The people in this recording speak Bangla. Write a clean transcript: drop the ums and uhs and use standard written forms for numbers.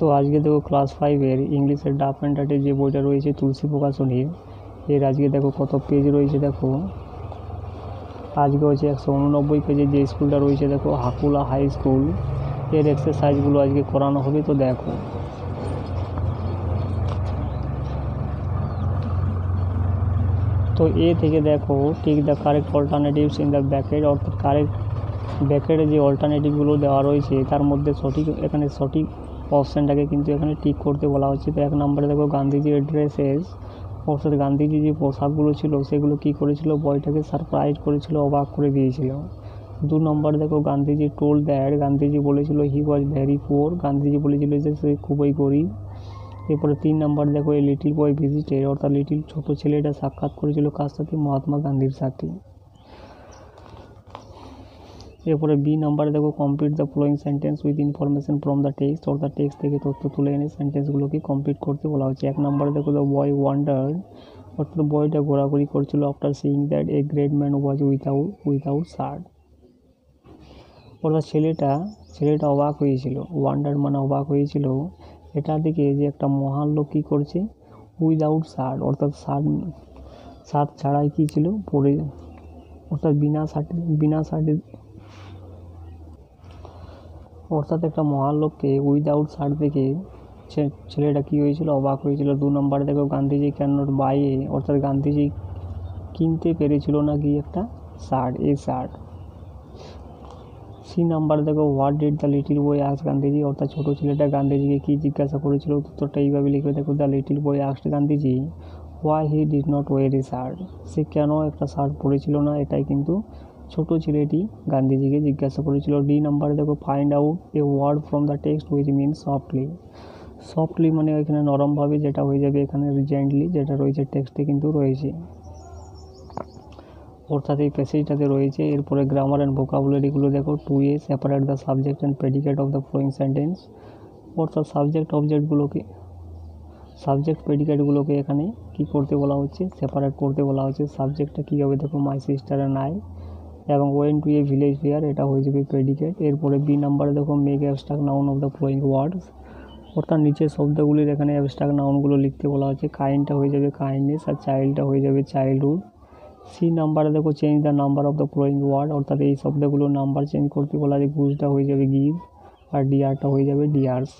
তো আজকে দেখো ক্লাস 5-এর ইংলিশের ডাফ অ্যান্ড ডার্টির যে বইটা রয়েছে তুলসী প্রকাশনীর, এর আজকে দেখো কত পেজ রয়েছে। দেখো আজকে হচ্ছে 189 পেজের যে স্কুলটা রয়েছে দেখো হাকুলা হাই স্কুল, এর এক্সারসাইজগুলো আজকে করানো হবে। তো দেখো তো এ থেকে দেখো tick the correct alternatives in the bracket, অর্থাৎ কারেক্ট ব্যাকেটে যে অল্টারনেটিভগুলো দেওয়া রয়েছে তার মধ্যে এখানে সঠিক অপশানটাকে কিন্তু এখানে টিক করতে বলা হচ্ছে। তো 1 নম্বরে দেখো গান্ধীজির ড্রেসেস, অর্থাৎ গান্ধীজি যে পোশাকগুলো ছিল সেগুলো কী করেছিল, বয়টাকে সারপ্রাইজ করেছিল, অবাক করে দিয়েছিল। 2 নম্বরে দেখো গান্ধীজি টোল্ড দ্যাট, গান্ধীজি বলেছিল হি ওয়াজ ভেরি পুয়ার, গান্ধীজি বলেছিল যে সে খুবই গরিব। এরপরে 3 নম্বর দেখো এই লিটিল বয় ভিজিটেড, অর্থাৎ লিটিল ছোট ছেলেটা সাক্ষাৎ করেছিল কার সাথে, মহাত্মা গান্ধীর সাথে। এরপরে বি নাম্বারে দেখো complete the following sentence with information from the text, অর্থাৎ টেক্সট থেকে তথ্য তুলে এনে সেন্টেন্সগুলোকে কমপ্লিট করতে বলা হচ্ছে। 1 নম্বরে দেখো দ্য বয় ওয়ান্ডার্ড, অর্থাৎ বয়টা ঘোরাঘুরি করছিল after seeing that a great man was without shirt, অর্থাৎ ছেলেটা অবাক হয়েছিল। ওয়ান্ডার্ড মানে অবাক হয়েছিল এটা দিকে যে একটা মহান লোক কী করছে, উইদাউট শার্ট, অর্থাৎ শার্ট ছাড়াই কী ছিল পরে, অর্থাৎ বিনা শার্টে, অর্থাৎ একটা মহান লোককে উইদাউট শার্ট দেখে ছেলেটা কী হয়েছিল, অবাক হয়েছিল। 2 নম্বরে দেখো গান্ধীজি ক্যান নট বাই এ, অর্থাৎ গান্ধীজি কিনতে পেরেছিল না কি একটা শার্ট, এই শার্ট। সি নাম্বার দেখো what did the little boy ask Gandhiji, অর্থাৎ ছোটো ছেলেটা গান্ধীজিকে কী জিজ্ঞাসা করেছিল, উত্তরটা এইভাবে লিখবে দেখো the little boy asked Gandhiji why he did not wear a shirt, সে কেন একটা শার্ট পরেছিল না, এটাই কিন্তু ছোটো ছেলেটি গান্ধীজিকে জিজ্ঞাসা করেছিল। ডি নাম্বারে দেখো find out a word from the text which means softly, softly মানে এখানে নরমভাবে, যেটা হয়ে যাবে এখানে জেন্টলি, যেটা রয়েছে টেক্সটে কিন্তু রয়েছে, অর্থাৎ এই প্যাসেজটাতে রয়েছে। এরপরে গ্রামার অ্যান্ড ভোকাবুলারিগুলো দেখো 2A separate the subject and predicate of the following sentence, অর্থাৎ সাবজেক্ট প্রেডিকেটগুলোকে এখানে কী করতে বলা হচ্ছে, সেপারেট করতে বলা হচ্ছে। সাবজেক্টটা কী হবে দেখো মাই সিস্টার অ্যান্ড আই, এবং went to a village fair, এটা হয়ে যাবে প্রেডিকেট। এরপরে বি নাম্বারে দেখো make abstract noun of the following words, অর্থাৎ নিচের শব্দগুলির এখানে অ্যাবস্ট্রাক্ট নাউনগুলো লিখতে বলা হচ্ছে। কাইন্ডটা হয়ে যাবে কাইন্ডনেস, আর চাইল্ডটা হয়ে যাবে চাইল্ডহুড। সি নাম্বারে দেখো change the number of the flowing word, অর্থাৎ এই শব্দগুলোর নাম্বার চেঞ্জ করতে বলা আছে। গুজটা হয়ে যাবে গিভ, আর ডিয়ারটা হয়ে যাবে ডিয়ার্স।